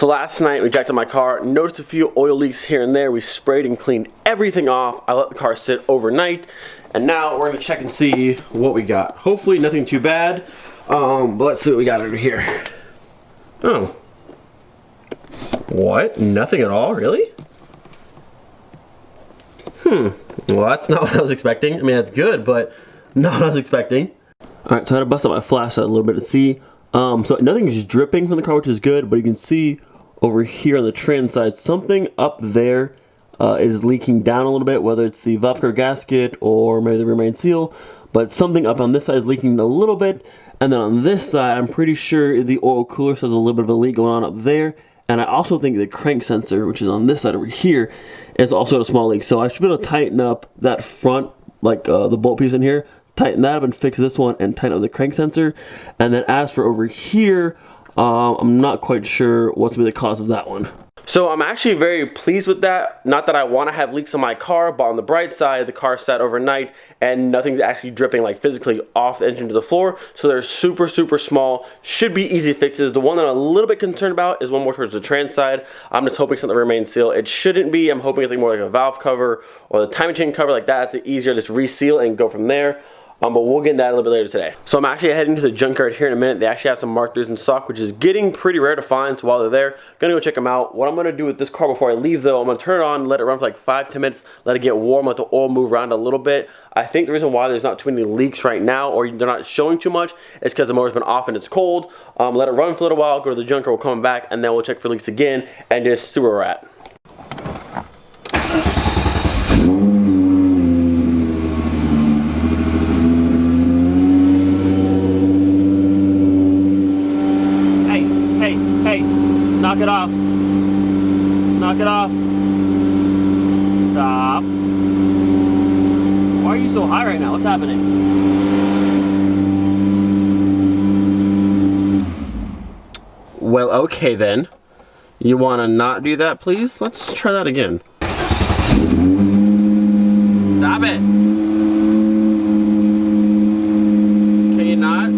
So last night we jacked up my car, noticed a few oil leaks here and there. We sprayed and cleaned everything off. I let the car sit overnight, and now we're gonna check and see what we got. Hopefully nothing too bad, but let's see what we got over here. Oh. What? Nothing at all, really? Well, that's not what I was expecting. I mean, that's good, but not what I was expecting. Alright, so I had to bust out my flashlight a little bit to see. So nothing is dripping from the car, which is good, but you can see over here on the trans side, something up there is leaking down a little bit, whether it's the valve cover gasket or maybe the rear main seal, but something up on this side is leaking a little bit, and then on this side, I'm pretty sure the oil cooler says a little bit of a leak going on up there, and I also think the crank sensor, which is on this side over here, is also a small leak. So I should be able to tighten up that front, like the bolt piece in here, tighten that up and fix this one and tighten up the crank sensor. And then as for over here, I'm not quite sure what's going to be the cause of that one. So I'm actually very pleased with that. Not that I want to have leaks on my car, but on the bright side, the car sat overnight and nothing's actually dripping like physically off the engine to the floor. So they're super, super small. Should be easy fixes. The one that I'm a little bit concerned about is one more towards the trans side. I'm just hoping something remains sealed. It shouldn't be. I'm hoping something more like a valve cover or the timing chain cover like that. It's easier to just reseal and go from there. But we'll get into that a little bit later today. So I'm actually heading to the junkyard here in a minute. They actually have some Mark IIIs in stock, which is getting pretty rare to find. So while they're there, gonna go check them out. What I'm gonna do with this car before I leave though, I'm gonna turn it on, let it run for like 5-10 minutes, let it get warm, let the oil move around a little bit. I think the reason why there's not too many leaks right now, or they're not showing too much, is because the motor's been off and it's cold. Let it run for a little while, go to the junkyard, we'll come back, and then we'll check for leaks again and just see where we're at. Hey, knock it off. Knock it off. Stop. Why are you so high right now? What's happening? Well, okay then. You want to not do that, please? Let's try that again. Stop it. Can you not?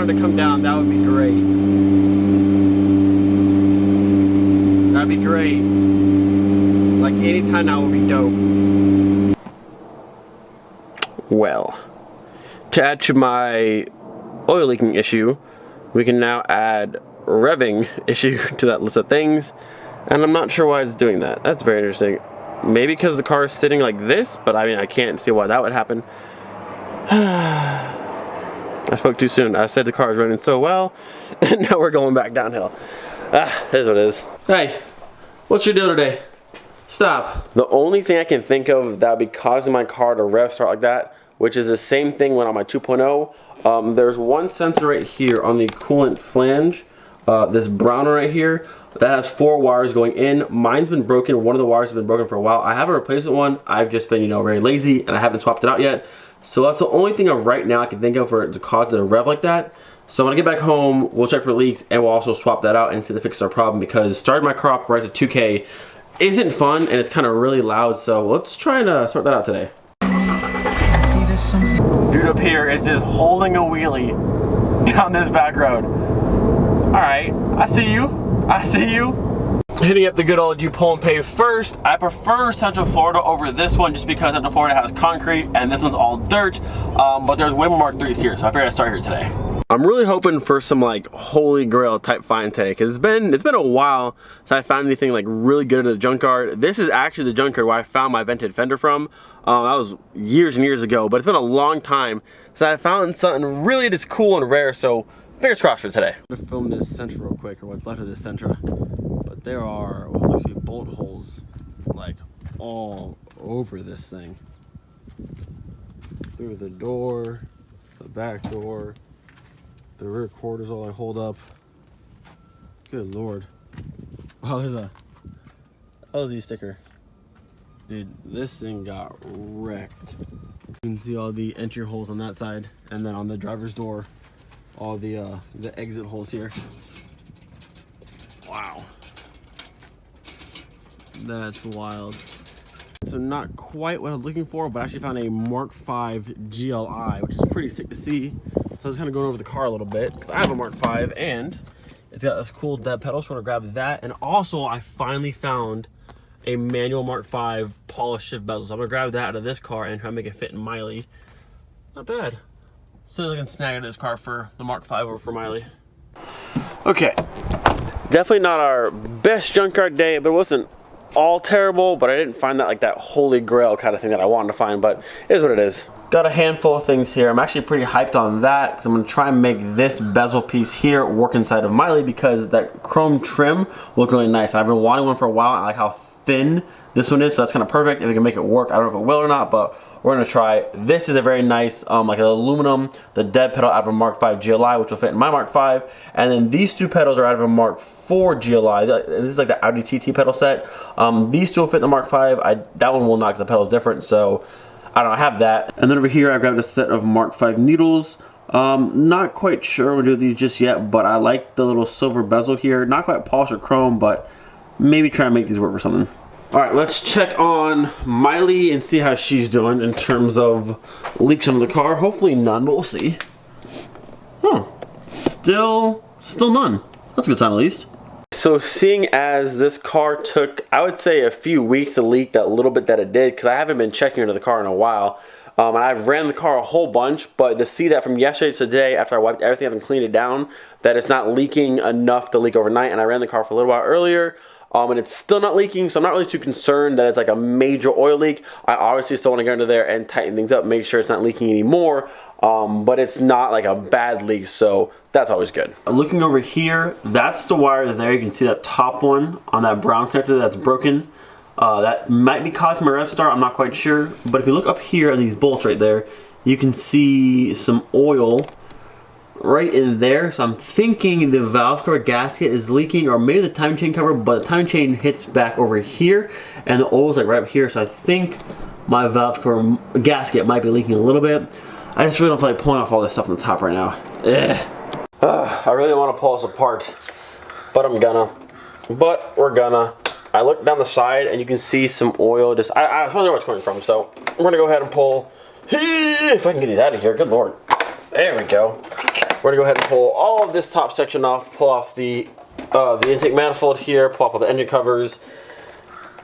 To come down, that would be great. That'd be great. Like anytime now would be dope. Well, to add to my oil leaking issue, we can now add revving issue to that list of things, and I'm not sure why it's doing that. That's very interesting. Maybe because the car is sitting like this, but I mean, I can't see why that would happen. I spoke too soon. I said the car is running so well, and now we're going back downhill. Here's what it is. Hey, what's your deal today? Stop. The only thing I can think of that would be causing my car to rev start like that, which is the same thing when on my 2.0. There's one sensor right here on the coolant flange, this brown one right here, that has 4 wires going in. Mine's been broken. One of the wires has been broken for a while. I have a replacement one. I've just been, very lazy, and I haven't swapped it out yet. So that's the only thing right now I can think of for it to cause it to rev like that. So when I get back home, we'll check for leaks, and we'll also swap that out and see if it fixes our problem, because starting my car up right to 2K isn't fun, and it's kind of really loud. So let's try and sort that out today. Dude up here is just holding a wheelie down this back road. Alright, I see you. I see you. Hitting up the good old you pull and pave first. I prefer Central Florida over this one just because Central Florida has concrete and this one's all dirt. But there's way more Mark IIIs here, so I figured I'd start here today. I'm really hoping for some like holy grail type find today, because it's been a while since I found anything like really good at the junkyard. This is actually the junkyard where I found my vented fender from. That was years and years ago, but it's been a long time since I found something really just cool and rare. So fingers crossed for today. I'm gonna film this Sentra real quick, or what's left of this Sentra. But there are what looks to be bolt holes like all over this thing. Through the door, the back door, the rear quarters all I hold up. Good Lord. Wow, there's a LZ sticker. Dude, this thing got wrecked. You can see all the entry holes on that side, and then on the driver's door, all the exit holes here. Wow. That's wild. So not quite what I was looking for, but I actually found a Mark V GLI, which is pretty sick to see. So I was kind of going over the car a little bit because I have a Mark V and it's got this cool dead pedal, so I'm gonna grab that. And also I finally found a manual Mark V polished shift bezel. So I'm gonna grab that out of this car and try to make it fit in Miley. Not bad. So I can snag this car for the Mark V over for Miley. Okay, definitely not our best junkyard day, but it wasn't all terrible, but I didn't find that like that holy grail kind of thing that I wanted to find, but it is what it is. Got a handful of things here. I'm actually pretty hyped on that because I'm gonna try and make this bezel piece here work inside of Miley because that chrome trim looked really nice. I've been wanting one for a while. I like how thin this one is, so that's kind of perfect. If we can make it work, I don't know if it will or not, but we're gonna try. This is a very nice, like an aluminum, the dead pedal out of a Mark V GLI, which will fit in my Mark V. And then these two pedals are out of a Mark IV GLI. This is like the Audi TT pedal set. These two will fit in the Mark V. That one will not, because the pedal is different. So I don't know, I have that. And then over here, I grabbed a set of Mark V needles. Not quite sure what to do with these just yet, but I like the little silver bezel here. Not quite polished or chrome, but maybe try and make these work for something. All right, let's check on Miley and see how she's doing in terms of leaks on the car. Hopefully none, but we'll see. Still none. That's a good sign at least. So seeing as this car took, I would say, a few weeks to leak that little bit that it did, because I haven't been checking into the car in a while. And I've ran the car a whole bunch, but to see that from yesterday to today, after I wiped everything up and cleaned it down, that it's not leaking enough to leak overnight, and I ran the car for a little while earlier, and it's still not leaking, so I'm not really too concerned that it's like a major oil leak. I obviously still want to go into there and tighten things up, make sure it's not leaking anymore, but it's not like a bad leak, so that's always good. Looking over here, that's the wire there. You can see that top one on that brown connector that's broken. That might be caused from a rev start, I'm not quite sure. But if you look up here at these bolts right there, you can see some oil right in there. So I'm thinking the valve cover gasket is leaking, or maybe the timing chain cover, but the timing chain hits back over here and the oil is like right up here. So I think my valve cover gasket might be leaking a little bit. I just really don't feel like pulling off all this stuff on the top right now. I really want to pull this apart, but I'm gonna. But we're gonna. I look down the side and you can see some oil. I just don't know where it's coming from, so we're gonna go ahead and pull. If I can get these out of here, good lord. There we go. We're gonna go ahead and pull all of this top section off, pull off the intake manifold here, pull off all the engine covers,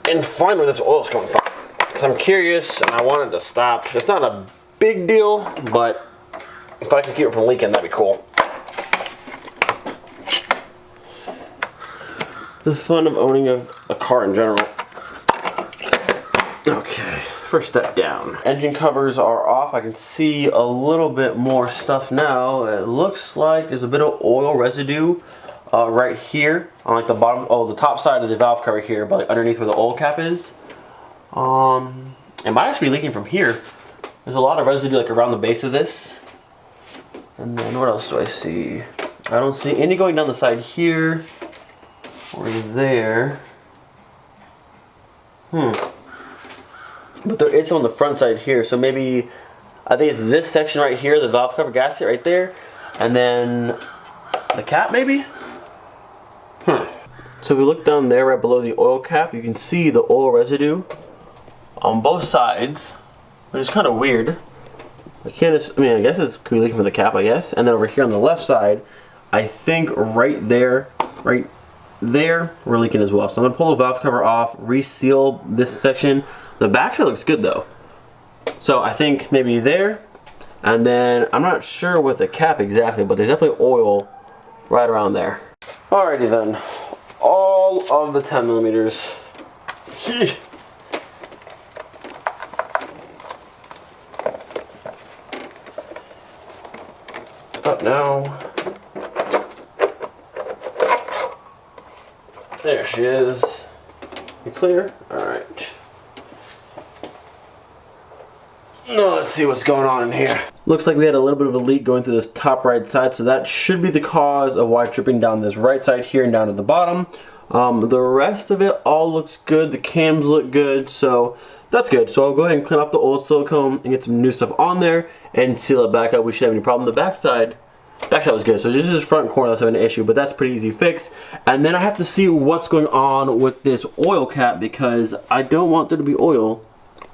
and find where this oil is coming from. Because I'm curious and I want it to stop. It's not a big deal, but if I can keep it from leaking, that'd be cool. The fun of owning a car in general. Okay, first step down. Engine covers are off. I can see a little bit more stuff now. It looks like there's a bit of oil residue right here on like the bottom, the top side of the valve cover here, but like underneath where the oil cap is. It might actually be leaking from here. There's a lot of residue like around the base of this. And then what else do I see? I don't see any going down the side here or there. But there is some on the front side here, so maybe I think it's this section right here, the valve cover gasket right there, and then the cap maybe? So if we look down there right below the oil cap, you can see the oil residue on both sides, which is kind of weird. I guess it's could be leaking from the cap, I guess. And then over here on the left side, I think right there, we're leaking as well. So I'm gonna pull the valve cover off, reseal this section. The back side looks good though. So I think maybe there, and then I'm not sure with the cap exactly, but there's definitely oil right around there. Alrighty then, all of the 10 millimeters. Up now. There she is. You clear? Alright. Now let's see what's going on in here. Looks like we had a little bit of a leak going through this top right side, so that should be the cause of why it's dripping down this right side here and down to the bottom. The rest of it all looks good. The cams look good, so that's good. So I'll go ahead and clean off the old silicone and get some new stuff on there and seal it back up. We shouldn't have any problem. The back side Backside was good, so just this front corner that's having an issue, but that's pretty easy to fix. And then I have to see what's going on with this oil cap because I don't want there to be oil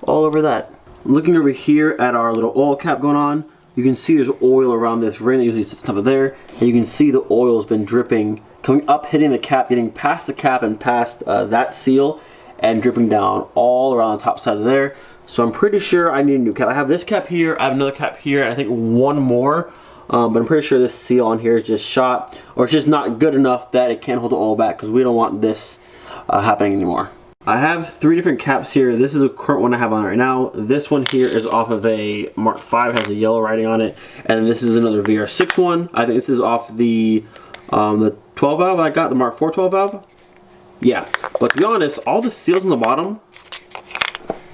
all over that. Looking over here at our little oil cap going on, you can see there's oil around this ring that usually sits on top of there, and you can see the oil's been dripping, coming up, hitting the cap, getting past the cap and past that seal, and dripping down all around the top side of there. So I'm pretty sure I need a new cap. I have this cap here, I have another cap here, and I think one more. But I'm pretty sure this seal on here is just shot, or it's just not good enough that it can't hold the oil back, because we don't want this happening anymore. I have 3 different caps here. This is a current one I have on right now. This one here is off of a Mark V, has a yellow writing on it, and this is another VR6 one. I think this is off the 12 valve I got, the Mark IV 12 valve. Yeah, but to be honest, all the seals on the bottom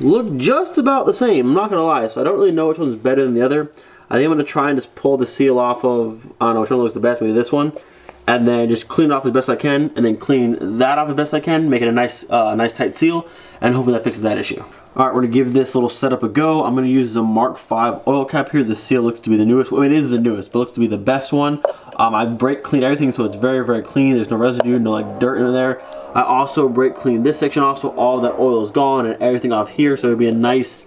look just about the same. I'm not gonna lie, so I don't really know which one's better than the other. I think I'm going to try and just pull the seal off of, I don't know which one looks the best, maybe this one, and then just clean it off as best I can, and then clean that off as best I can, make it a nice tight seal, and hopefully that fixes that issue. Alright, we're going to give this little setup a go. I'm going to use the Mark V oil cap here. The seal looks to be the newest, well, it is the newest, but looks to be the best one. I brake cleaned everything, so it's very, very clean. There's no residue, no like dirt in there. I also brake cleaned this section also. All that oil is gone and everything off here, so it'll be a nice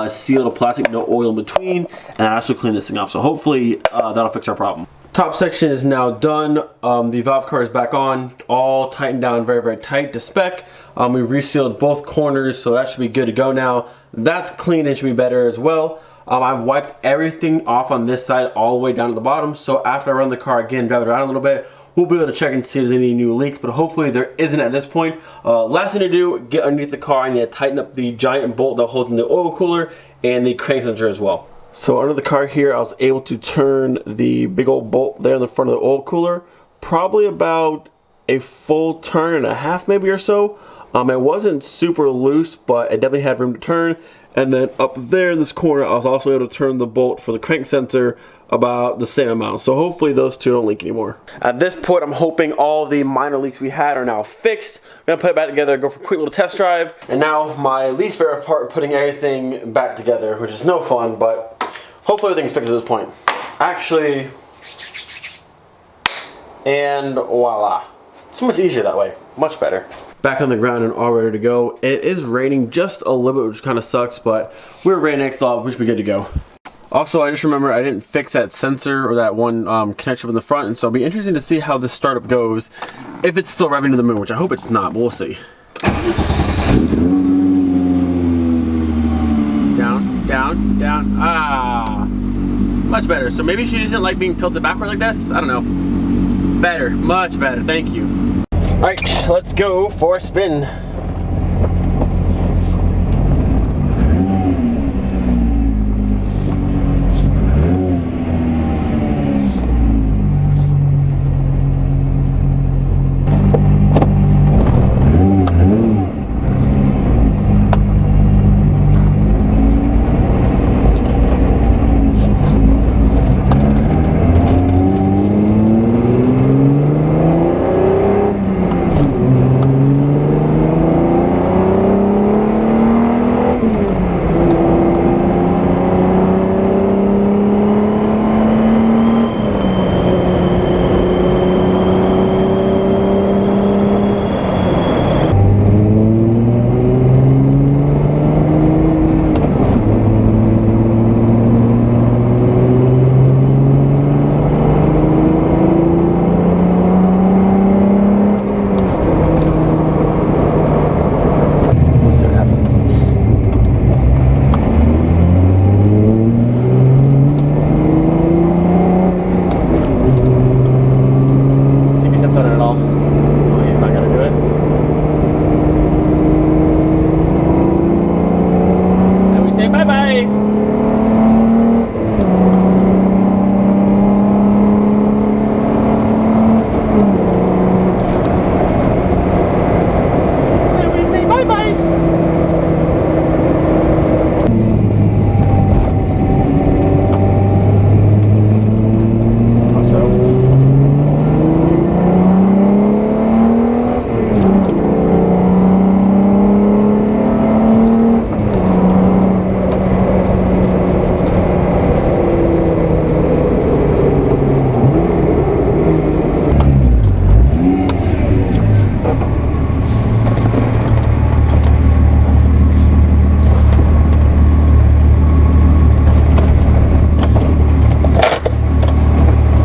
sealed plastic, no oil in between. And I also cleaned this thing off, so hopefully that'll fix our problem. Top section is now done. The valve cover is back on, all tightened down very, very tight to spec. We've resealed both corners, so that should be good to go now. That's clean and should be better as well. I've wiped everything off on this side all the way down to the bottom, so after I run the car again, drive it around a little bit, we'll be able to check and see if there's any new leaks, but hopefully there isn't at this point. Last thing to do, get underneath the car and you tighten up the giant bolt that holds in the oil cooler and the crank sensor as well. So under the car here, I was able to turn the big old bolt there in the front of the oil cooler, probably about a full turn and a half maybe or so. It wasn't super loose, but it definitely had room to turn. And then up there in this corner, I was also able to turn the bolt for the crank sensor about the same amount. So hopefully those two don't leak anymore. At this point, I'm hoping all the minor leaks we had are now fixed. I'm gonna put it back together, go for a quick little test drive. And now my least favorite part, putting everything back together, which is no fun, but hopefully everything's fixed at this point. Actually, and voila. So much easier that way, much better. Back on the ground and all ready to go. It is raining just a little bit, which kind of sucks, but we're right next to we should be good to go. Also, I just remember I didn't fix that sensor or that one connection in the front, and so it'll be interesting to see how this startup goes. If it's still revving to the moon, which I hope it's not, but we'll see. Down, down, down. Ah, much better. So maybe she doesn't like being tilted backward like this. I don't know. Better, much better. Thank you. All right, let's go for a spin.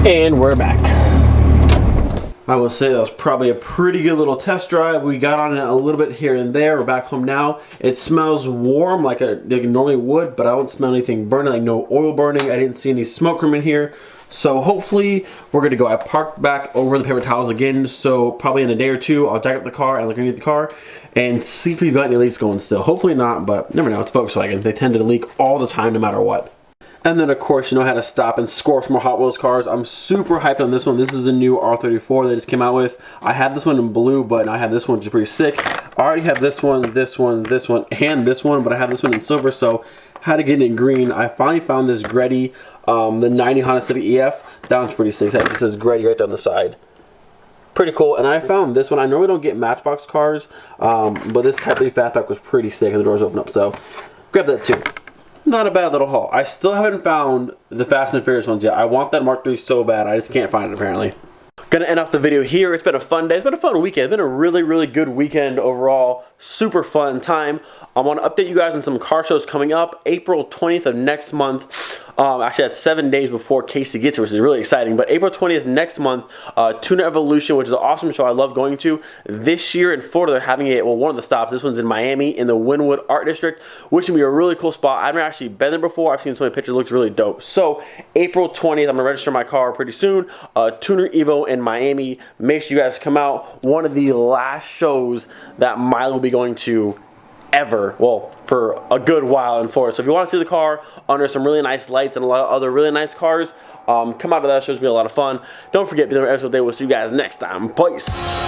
And we're back. I will say that was probably a pretty good little test drive. We got on it a little bit here and there. We're back home now. It smells warm like it normally would, but I don't smell anything burning, like no oil burning. I didn't see any smoke from in here. So hopefully we're gonna go. I parked back over the paper towels again, so probably in a day or two I'll jack up the car and look underneath the car and see if we've got any leaks going still. Hopefully not, but never know. It's Volkswagen. They tend to leak all the time no matter what. And then of course, you know how to stop and score some more Hot Wheels cars. I'm super hyped on this one. This is a new R34 they just came out with. I had this one in blue, but I have this one, which is pretty sick. I already have this one, this one, this one, and this one, but I have this one in silver, so had to get it in green. I finally found this Greddy, the 90 Honda Civic EF. That one's pretty sick. It says Greddy right down the side. Pretty cool. And I found this one. I normally don't get Matchbox cars, but this Type 3 Fastback was pretty sick and the doors open up, so grab that too. Not a bad little haul. I still haven't found the Fast and Furious ones yet. I want that Mark III so bad. I just can't find it apparently. Gonna end off the video here. It's been a fun day. It's been a fun weekend. It's been a really, really good weekend overall. Super fun time. I want to update you guys on some car shows coming up. April 20th of next month. Actually, that's 7 days before Casey gets here, which is really exciting. But April 20th next month, Tuner Evolution, which is an awesome show I love going to. This year in Florida, they're having it, well, one of the stops. This one's in Miami in the Wynwood Art District, which will be a really cool spot. I've never actually been there before. I've seen so many pictures. It looks really dope. So April 20th, I'm going to register my car pretty soon. Tuner Evo in Miami. Make sure you guys come out. One of the last shows that Miley will be going to ever, well, for a good while in Florida. So if you want to see the car under some really nice lights and a lot of other really nice cars, come out to that show. It's going to be a lot of fun. Don't forget, be there every single day. We'll see you guys next time. Peace.